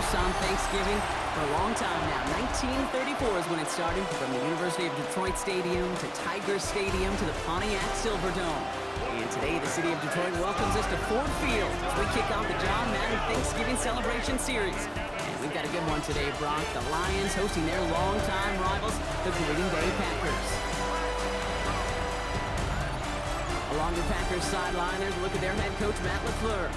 hosts on Thanksgiving for a long time now. 1934 is when it started, from the University of Detroit Stadium to Tiger Stadium to the Pontiac Silverdome. And today, the city of Detroit welcomes us to Ford Field as we kick off the John Madden Thanksgiving Celebration Series. And we've got a good one today, Brock. The Lions hosting their longtime rivals, the Green Bay Packers. Along the Packers sideline, there's a look at their head coach, Matt LaFleur.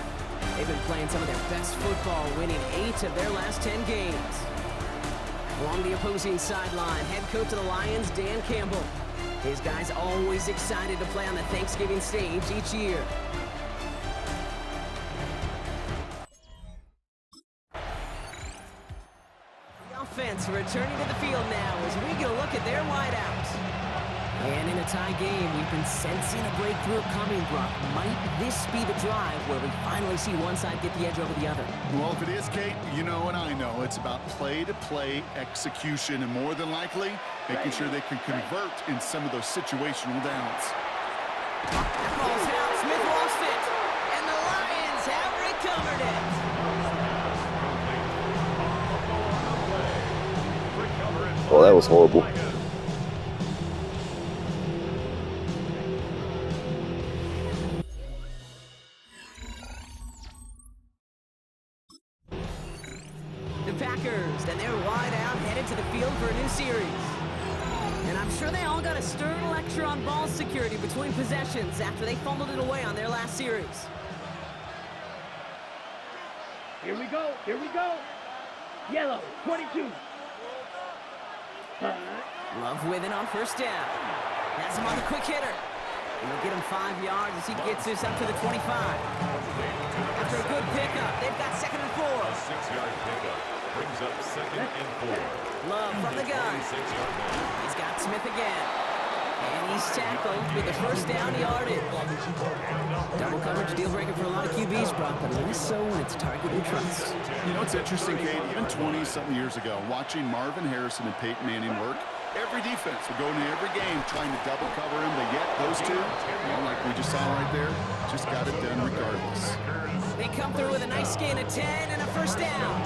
They've been playing some of their best football, winning 8 of their last 10 games. Along the opposing sideline, head coach of the Lions, Dan Campbell. His guys always excited to play on the Thanksgiving stage each year. The offense returning to the field now as we get a look at their wideouts. And in a tie game, we've been sensing a breakthrough coming, Brock. Might this be the drive where we finally see one side get the edge over the other? Well, if it is, Kate, you know and I know it's about play-to-play execution, and more than likely, making sure they can convert in some of those situational downs. That ball's out. Smith lost it. And the Lions have recovered it. Oh, that was horrible. Packers, and they're wide out, headed to the field for a new series. And I'm sure they all got a stern lecture on ball security between possessions after they fumbled it away on their last series. Here we go, here we go. Yellow, 22. Love with it on first down. Has him on the quick hitter. And he'll get him 5 yards as he gets this up to the 25. After a good pickup, they've got 2nd and 4. 6-yard pickup brings up 2nd and 4. Love from the gun. He's got Smith again. And he's tackled with the first down yardage. Double coverage deal breaker for a lot of QBs, Brock, but less so when it's target and trust. You know, it's interesting, Kate, even 20-something years ago, watching Marvin Harrison and Peyton Manning work, every defense would go into every game trying to double cover him, but yet those two, you know, like we just saw right there, just got it done regardless. They come through with a nice gain of 10 and a first down.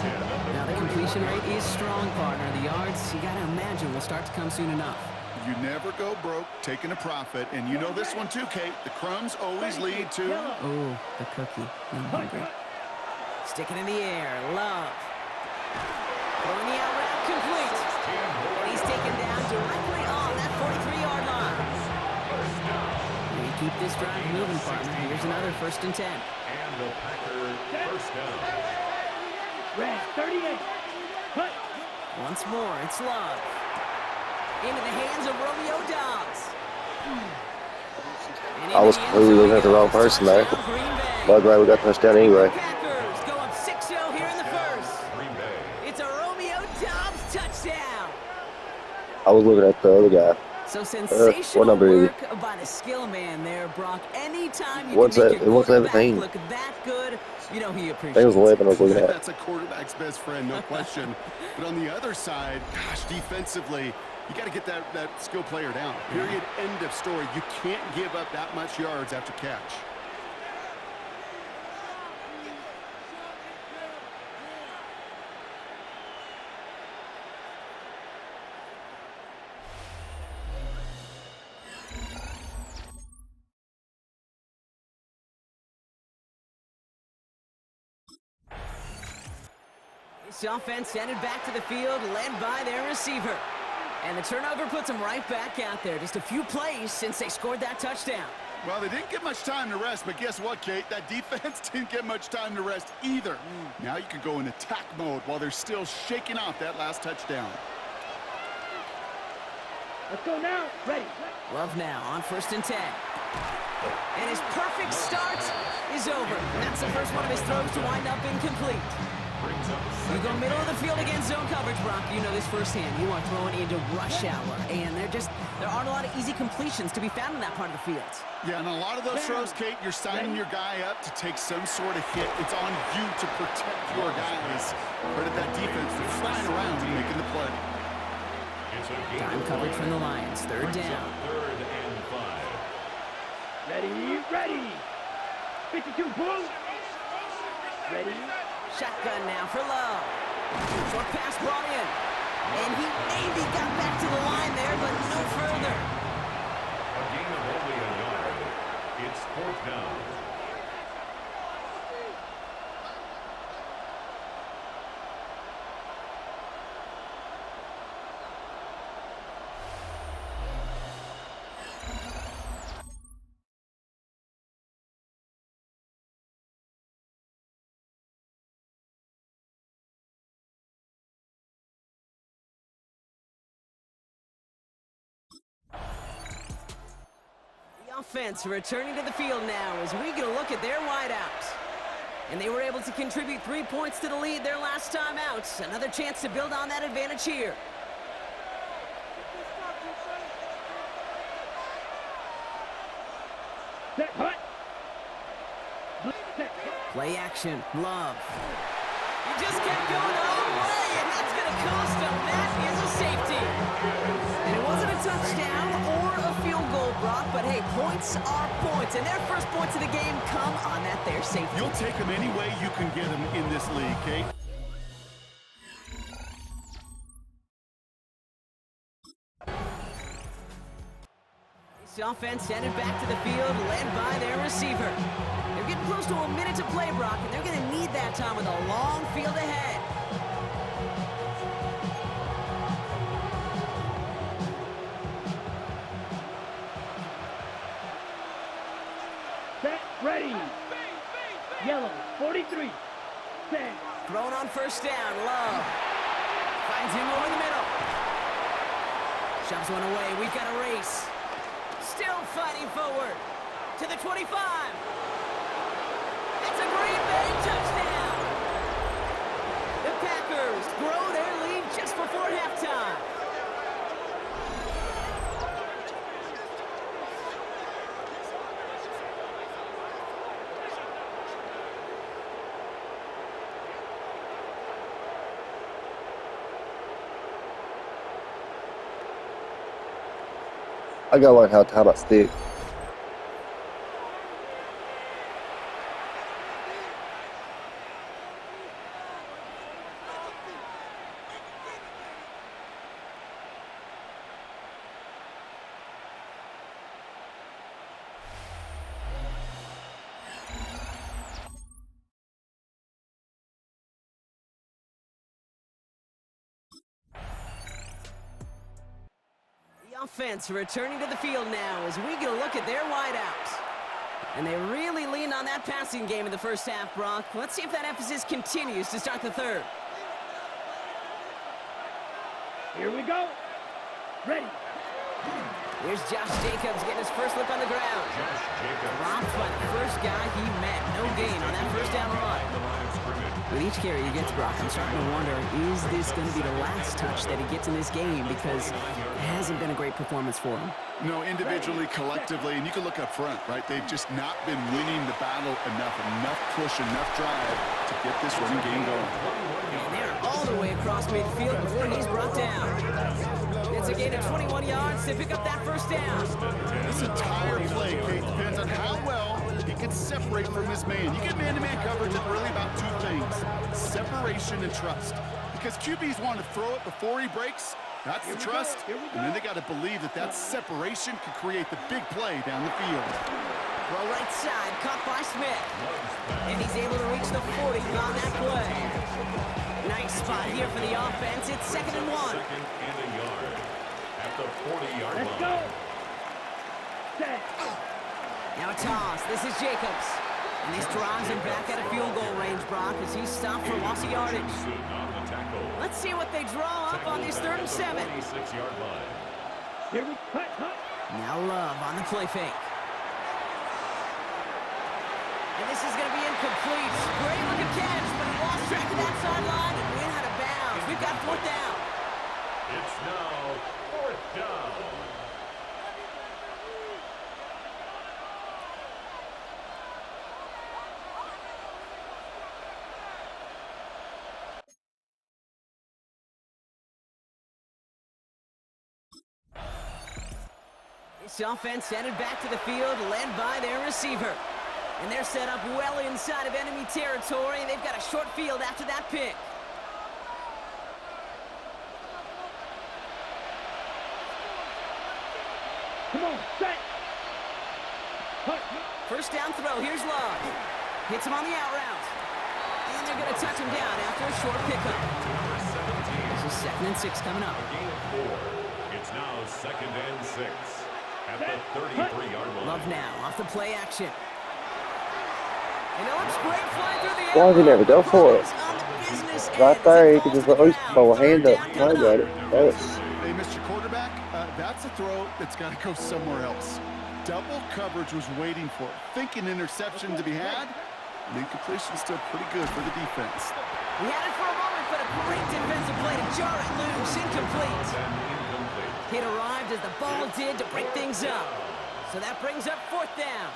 Now the completion rate is strong, partner. The yards, you got to imagine, will start to come soon enough. You never go broke taking a profit, and you know this one too, Kate. The crumbs always lead to... Oh, the cookie. I'm hungry. Sticking in the air, Love. Throwing the out route complete. And he's taken down directly on that 43-yard line. We keep this drive moving, partner. Here's another 1st and 10. And the Packers first down. Red, 38. Cut. Once more, it's Love. Into the hands of Romeo Doubs. I was completely looking at the wrong person there. But glad we got touchdown anyway. Packers go up 6-0 here in the first. Green Bay. It's a Romeo Doubs touchdown. I was looking at the other guy. So sensational what number is work by the skill man there, Brock. Anytime you What's can make that? your What's quarterback 17? look that good, you know he I appreciates think it was 11 I was looking at. That's a quarterback's best friend, no question. But on the other side, gosh, defensively, you got to get that skill player down. Period, end of story. You can't give up that much yards after catch. This offense headed back to the field, led by their receiver. And the turnover puts them right back out there. Just a few plays since they scored that touchdown. Well, they didn't get much time to rest, but guess what, Kate? That defense didn't get much time to rest either. Now you can go in attack mode while they're still shaking off that last touchdown. Let's go now. Ready. Love now on 1st and 10. And his perfect start is over. And that's the first one of his throws to wind up incomplete. You go middle of the field against zone coverage, Brock. You know this firsthand. You are throwing into rush hour, and there aren't a lot of easy completions to be found in that part of the field. Yeah, and a lot of those throws, Kate, you're signing your guy up to take some sort of hit. It's on you to protect your guys. Credit that defense for flying around and making the play. Time coverage from the Lions. 3rd down. 3rd and 5. Ready, ready. 52, boom. Ready. Shotgun now for Love. Short pass brought in. And he maybe got back to the line there, but no further. A gain of only a yard. It's 4th down. Offense returning to the field now as we get a look at their wideouts. And they were able to contribute 3 points to the lead their last time out. Another chance to build on that advantage here. Set, hut. Play action, Love. He just kept going all the way, and that's going to cost him. That is a safety. And it wasn't a touchdown or a field goal, Brock, but hey, points are points. And their first points of the game come on that there safety. You'll take them any way you can get them in this league, Kate. This offense headed back to the field, led by their receiver. They're getting close to a minute to play, Brock, and they're going to need that time with a long field ahead. Set, ready. Yellow, 43. Set. Thrown on first down, Love. Finds him over the middle. Shoves one away, we've got a race. Still fighting forward to the 25. It's a Green Bay touchdown. The Packers grow their lead just before halftime. I gotta learn how to tie my stick. Offense returning to the field now as we get a look at their wideouts. And they really leaned on that passing game in the first half, Brock. Let's see if that emphasis continues to start the third. Here we go. Ready. Here's Josh Jacobs getting his first look on the ground. Josh Jacobs. Dropped by the first guy he met. No gain on that first down run. The line of scrimmage. With each carry he gets, Brock, I'm starting to wonder, is this going to be the last touch that he gets in this game? Because it hasn't been a great performance for him. No, individually, collectively, and you can look up front, right? They've just not been winning the battle enough push, enough drive to get this running game going. And they're all the way across midfield before he's brought down. It's a gain of 21 yards to pick up that first down. This entire play, Kate, depends on how well he can separate from his man. You get man-to-man coverage, it's really about two things: separation and trust. Because QBs want to throw it before he breaks. That's the trust. And then they got to believe that that separation can create the big play down the field. Well, right side, caught by Smith. And he's able to reach the 40 on that play. Nice spot here for the offense. It's 2nd and 1. 2nd and a yard. At the 40-yard line. Let's go. Set. Now a toss. This is Jacobs. And this drives him back at a field goal range, Brock, as he's stopped for loss of yardage. On the tackle. Let's see what they draw up on this 3rd and 7. 26-yard line. Here we cut. Now Love on the play fake. And this is going to be incomplete. Great looking catch, but he lost track of that sideline and went out of bounds. We've got 4th down. It's now 4th down. This offense headed back to the field, led by their receiver. And they're set up well inside of enemy territory. They've got a short field after that pick. Come on, set. Hut. First down throw. Here's Love. Hits him on the out route. And they're going to touch him down after a short pickup. This is 2nd and 6 coming up. Gain of 4. It's now 2nd and 6 at the 33-yard line. Love now off the play action. And it looks great flying through the air. Why did he never go for it? On the business Right end there, as he it could just falls at least to the throw a ground. hand up. Third down Try coming at up. it. That's Hey, Mr. Quarterback, that's a throw that's got to go somewhere else. Double coverage was waiting for it. Thinking interception to be had. And incompletion still pretty good for the defense. We had it for a moment, but a great defensive play to jar it loose. Incomplete. And incomplete. It arrived as the ball did to break things up. So that brings up 4th down.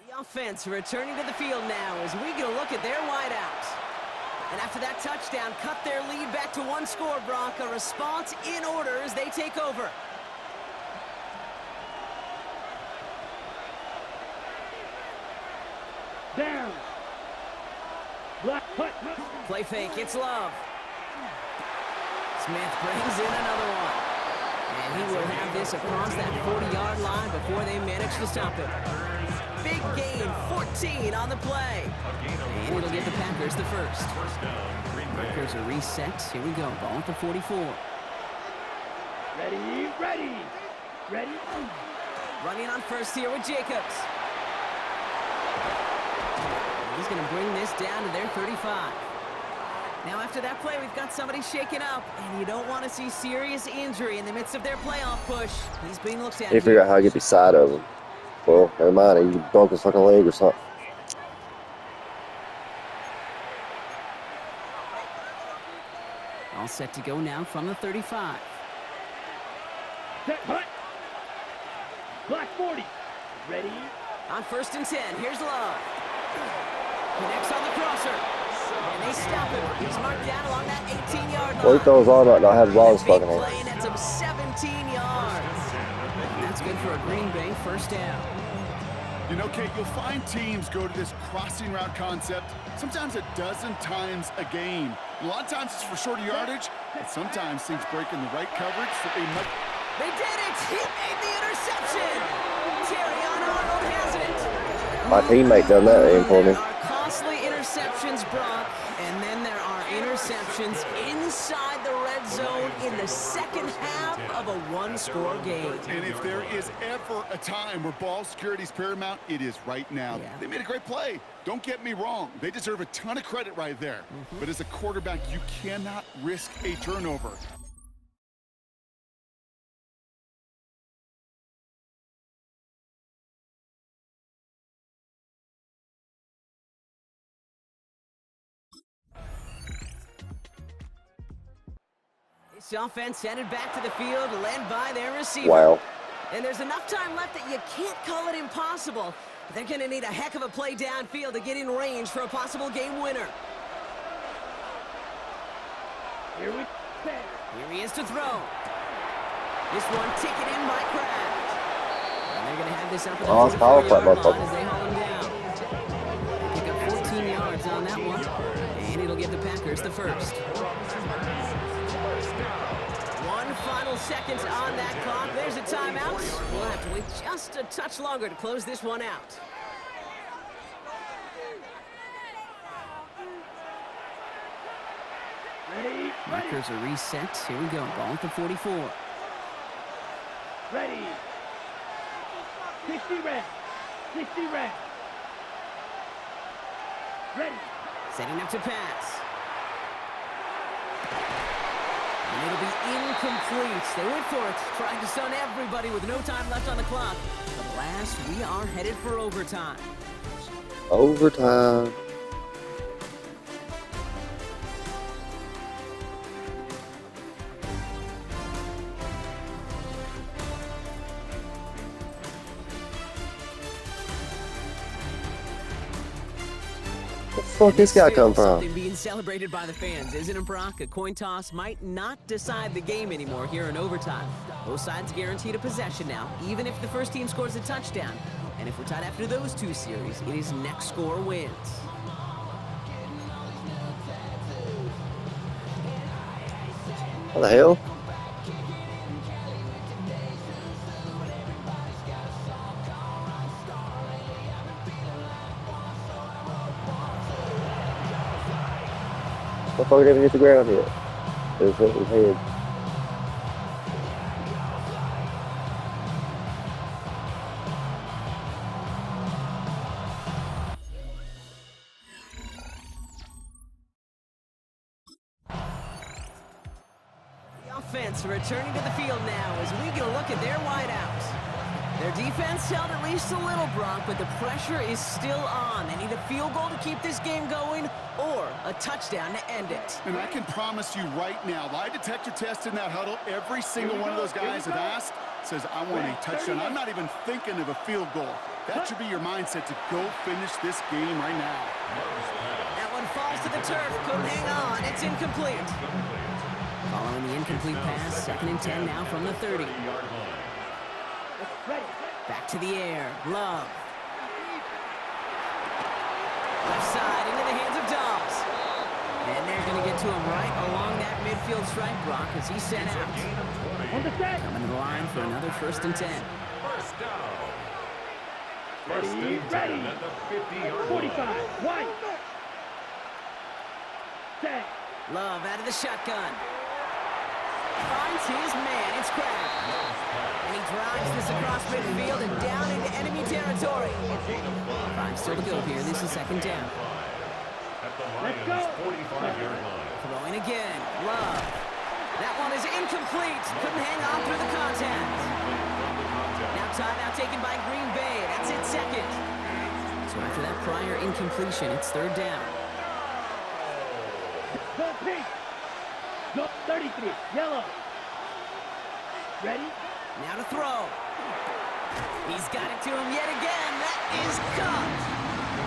The offense returning to the field now as we get a look at their wideouts. And after that touchdown, cut their lead back to 1 score, Brock. A response in order as they take over. Down. Black hut. Play fake, it's Love. Smith brings in another one. And he will have this across that 40-yard line before they manage to stop it. Big gain, 14 on the play. And it'll get the Packers the first. Packers are reset. Here we go, ball at the 44. Ready, ready. Ready. Running on first here with Jacobs. He's going to bring this down to their 35. Now after that play, we've got somebody shaken up, and you don't want to see serious injury in the midst of their playoff push. He's being looked at. he figured out how to get beside of him. Well, never mind. He broke his fucking leg or something. All set to go now from the 35. Set hut. Black 40. Ready. On 1st and 10, here's Love. Connects on the crosser. And they stop him. He's marked down along that 18-yard line. Well, he throws all about not having the ball in his Big fucking play, hand. and that's some 17 yards. And that's good for a Green Bay first down. You know, Kate, you'll find teams go to this crossing route concept sometimes a dozen times a game. A lot of times it's for shorter yardage, but sometimes things break in the right coverage that they might... They did it! He made the interception! Terrion Arnold has it! My teammate done that in for me. There are costly interceptions, Brock, and then there are interceptions inside the red zone in the second half of a one-score game. And if there is ever a time where ball security is paramount, it is right now. Yeah. They made a great play. Don't get me wrong. They deserve a ton of credit right there. But as a quarterback, you cannot risk a turnover. This offense headed back to the field, led by their receiver. Wow. And there's enough time left that you can't call it impossible. But they're going to need a heck of a play downfield to get in range for a possible game winner. Here we go. Here he is to throw. This one taken in by Kraft. And they're going to have this up at the Oh, it's power play, 44-yard line motherfucker. as they haul him down. Pick up 14 yards on that one. And it'll give the Packers the first. One final second on that clock. There's a timeout. We'll have to wait just a touch longer to close this one out. Ready, ready, Packers are reset. Here we go. Ball at the 44. ready. 60 red. 60 red. Ready. Setting up to pass. And it'll be incomplete. They went for it, trying to stun everybody with no time left on the clock. But last, we are headed for overtime. Overtime. The fuck And this it's guy still come from? something being celebrated by the fans, isn't it, Brock? A coin toss might not decide the game anymore here in overtime. Both sides guaranteed a possession now, even if the first team scores a touchdown. And if we're tied after those two series, it is next score wins. What the hell? What the fuck did he hit the ground here? It hit his head. The offense returning to the field now as we get a look at their wideouts. Their defense held at least a little, Brock, but the pressure is still on. They need a field goal to keep this game going or a touchdown to end it. And I can promise you right now, lie detector test in that huddle, every single one of those guys have asked says, I want a touchdown. I'm not even thinking of a field goal. That should be your mindset to go finish this game right now. That one falls to the turf. Couldn't hang on. It's incomplete. Following the incomplete pass, 2nd and 10 now from the 30. Back to the air. Love. Left side into the hands of Dobbs. And they're going to get to him right along that midfield stripe, Brock, as he's sent out. On the set. Coming to the line for another 1st and 10. First down. Ready, First and 10 ready. at the 50-yard 45. line. White. Set. Love out of the shotgun. Finds his man. It's Kraft. And he drives this across midfield and down into enemy territory. 5 still to go here. This is 2nd down. At the Let's Lions' go. 45-yard line. Throwing again. Love. That one is incomplete. Couldn't hang on through the contact. Now timeout taken by Green Bay. That's it, 2nd. So after that prior incompletion, it's 3rd down. Go pink. Go 33. Yellow. Ready? Now to throw. He's got it to him yet again. That is caught.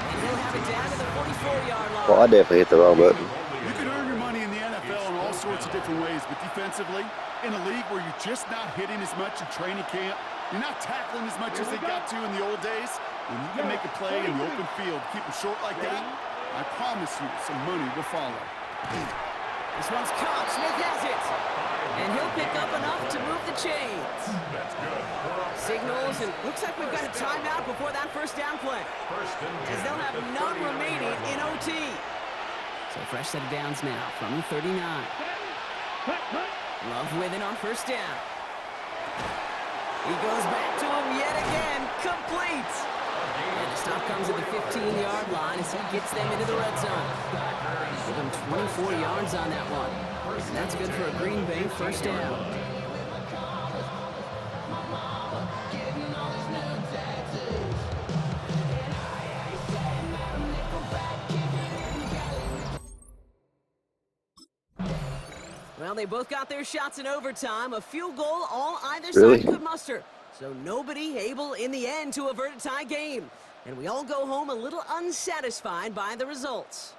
And he'll have it down to the 44-yard line. Well, I definitely hit the wrong button. You can earn your money in the NFL in all sorts of different ways, but defensively, in a league where you're just not hitting as much in training camp, you're not tackling as much as they got to in the old days, when you can make a play in the open field, keep them short like that, I promise you some money will follow. This one's caught. Smith has it. And he'll pick up enough to move the chains. That's good. Signals, and looks like we've got a timeout before that 1st down play. First and 10 As they'll have at the none 30-yard remaining line. in OT. So fresh set of downs now from the 39. Cut, cut. Love with it on 1st down. He goes back to him yet again. Complete. And the stop comes at the 15-yard line as he gets them into the red zone. Give him 24 yards on that one. And that's good for a Green Bay 1st down. Well, they both got their shots in overtime. A field goal all either Really? side could muster. So nobody able in the end to avert a tie game. And we all go home a little unsatisfied by the results.